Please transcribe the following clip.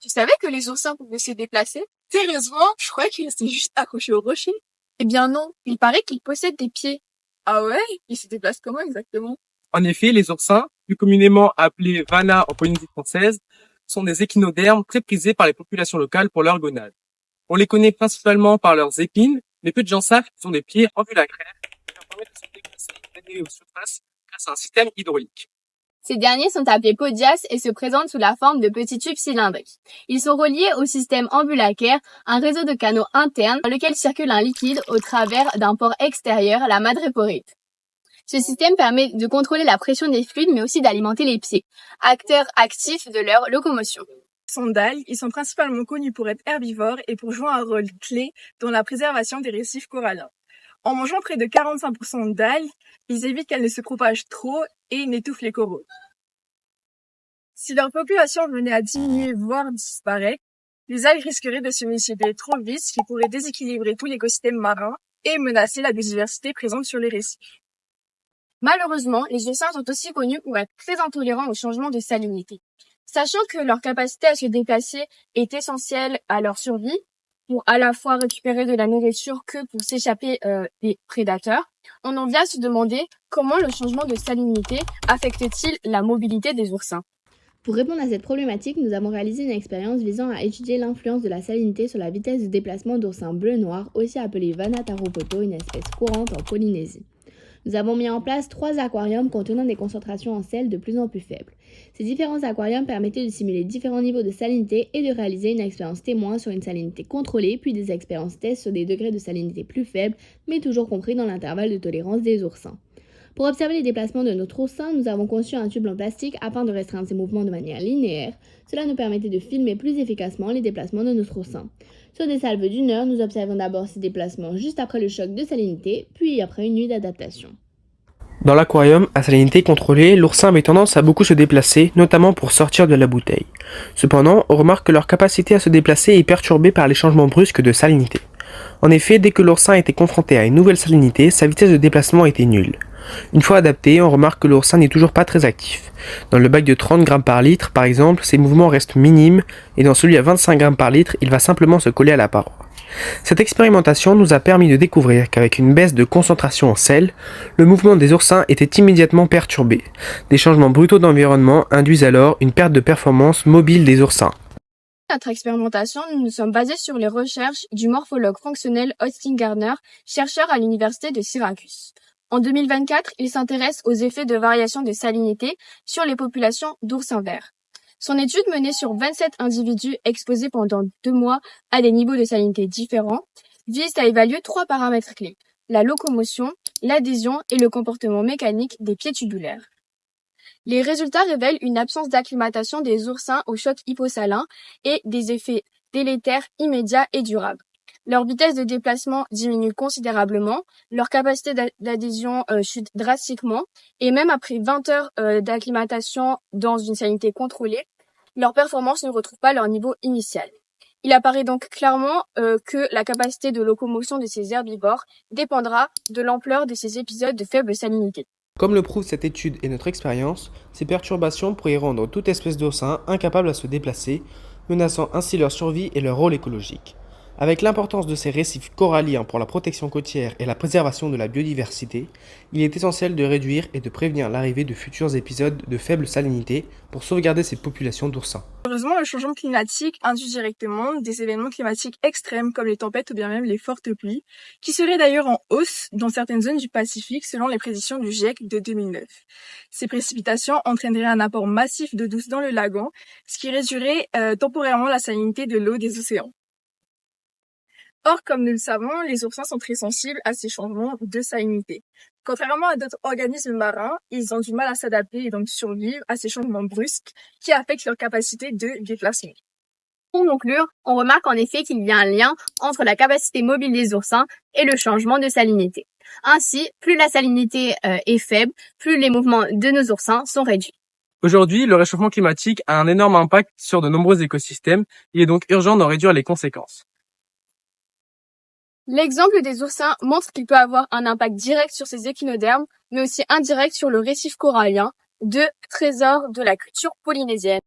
Tu savais que les oursins pouvaient se déplacer? Sérieusement, je croyais qu'il restait juste accroché au rocher. Eh bien non, il paraît qu'ils possèdent des pieds. Ah ouais? Ils se déplacent comment exactement? En effet, les oursins, plus communément appelés vanas en Polynésie française, sont des échinodermes très prisés par les populations locales pour leurs gonades. On les connaît principalement par leurs épines, mais peu de gens savent qu'ils ont des pieds ambulacraires qui leur permettent de se déplacer et d'aller aux surfaces grâce à un système hydraulique. Ces derniers sont appelés podias et se présentent sous la forme de petits tubes cylindriques. Ils sont reliés au système ambulacraire, un réseau de canaux internes dans lequel circule un liquide au travers d'un pore extérieur, la madréporite. Ce système permet de contrôler la pression des fluides mais aussi d'alimenter les pieds, acteurs actifs de leur locomotion. D'algues, ils sont principalement connus pour être herbivores et pour jouer un rôle clé dans la préservation des récifs coralliens. En mangeant près de 45% d'algues, ils évitent qu'elles ne se propagent trop et n'étouffent les coraux. Si leur population venait à diminuer voire disparaître, les algues risqueraient de se multiplier trop vite, ce qui pourrait déséquilibrer tout l'écosystème marin et menacer la biodiversité présente sur les récifs. Malheureusement, les oursins sont aussi connus pour être très intolérants au changement de salinité. Sachant que leur capacité à se déplacer est essentielle à leur survie, pour à la fois récupérer de la nourriture que pour s'échapper des prédateurs, on en vient à se demander comment le changement de salinité affecte-t-il la mobilité des oursins. Pour répondre à cette problématique, nous avons réalisé une expérience visant à étudier l'influence de la salinité sur la vitesse de déplacement d'oursins bleu-noir, aussi appelé Vana taropoto, une espèce courante en Polynésie. Nous avons mis en place 3 aquariums contenant des concentrations en sel de plus en plus faibles. Ces différents aquariums permettaient de simuler différents niveaux de salinité et de réaliser une expérience témoin sur une salinité contrôlée, puis des expériences tests sur des degrés de salinité plus faibles, mais toujours compris dans l'intervalle de tolérance des oursins. Pour observer les déplacements de notre oursin, nous avons conçu un tube en plastique afin de restreindre ses mouvements de manière linéaire. Cela nous permettait de filmer plus efficacement les déplacements de notre oursin. Sur des salves d'1 heure, nous observons d'abord ces déplacements juste après le choc de salinité, puis après une nuit d'adaptation. Dans l'aquarium, à salinité contrôlée, l'oursin avait tendance à beaucoup se déplacer, notamment pour sortir de la bouteille. Cependant, on remarque que leur capacité à se déplacer est perturbée par les changements brusques de salinité. En effet, dès que l'oursin était confronté à une nouvelle salinité, sa vitesse de déplacement était nulle. Une fois adapté, on remarque que l'oursin n'est toujours pas très actif. Dans le bac de 30 grammes par litre, par exemple, ses mouvements restent minimes, et dans celui à 25 grammes par litre, il va simplement se coller à la paroi. Cette expérimentation nous a permis de découvrir qu'avec une baisse de concentration en sel, le mouvement des oursins était immédiatement perturbé. Des changements brutaux d'environnement induisent alors une perte de performance mobile des oursins. Notre expérimentation, nous nous sommes basés sur les recherches du morphologue fonctionnel Austin Gardner, chercheur à l'université de Syracuse. En 2024, il s'intéresse aux effets de variation de salinité sur les populations d'oursins verts. Son étude menée sur 27 individus exposés pendant 2 mois à des niveaux de salinité différents vise à évaluer 3 paramètres clés: la locomotion, l'adhésion et le comportement mécanique des pieds tubulaires. Les résultats révèlent une absence d'acclimatation des oursins au choc hyposalin et des effets délétères immédiats et durables. Leur vitesse de déplacement diminue considérablement, leur capacité d'adhésion chute drastiquement, et même après 20 heures d'acclimatation dans une salinité contrôlée, leurs performances ne retrouvent pas leur niveau initial. Il apparaît donc clairement que la capacité de locomotion de ces herbivores dépendra de l'ampleur de ces épisodes de faible salinité. Comme le prouve cette étude et notre expérience, ces perturbations pourraient rendre toute espèce d'oursin incapable à se déplacer, menaçant ainsi leur survie et leur rôle écologique. Avec l'importance de ces récifs coralliens pour la protection côtière et la préservation de la biodiversité, il est essentiel de réduire et de prévenir l'arrivée de futurs épisodes de faible salinité pour sauvegarder ces populations d'oursins. Heureusement, le changement climatique induit directement des événements climatiques extrêmes comme les tempêtes ou bien même les fortes pluies, qui seraient d'ailleurs en hausse dans certaines zones du Pacifique selon les prédictions du GIEC de 2009. Ces précipitations entraîneraient un apport massif d'eau douce dans le lagon, ce qui réduirait temporairement la salinité de l'eau des océans. Or, comme nous le savons, les oursins sont très sensibles à ces changements de salinité. Contrairement à d'autres organismes marins, ils ont du mal à s'adapter et donc survivre à ces changements brusques qui affectent leur capacité de déplacement. Pour conclure, on remarque en effet qu'il y a un lien entre la capacité mobile des oursins et le changement de salinité. Ainsi, plus la salinité est faible, plus les mouvements de nos oursins sont réduits. Aujourd'hui, le réchauffement climatique a un énorme impact sur de nombreux écosystèmes. Il est donc urgent d'en réduire les conséquences. L'exemple des oursins montre qu'il peut avoir un impact direct sur ces échinodermes, mais aussi indirect sur le récif corallien, 2 trésors de la culture polynésienne.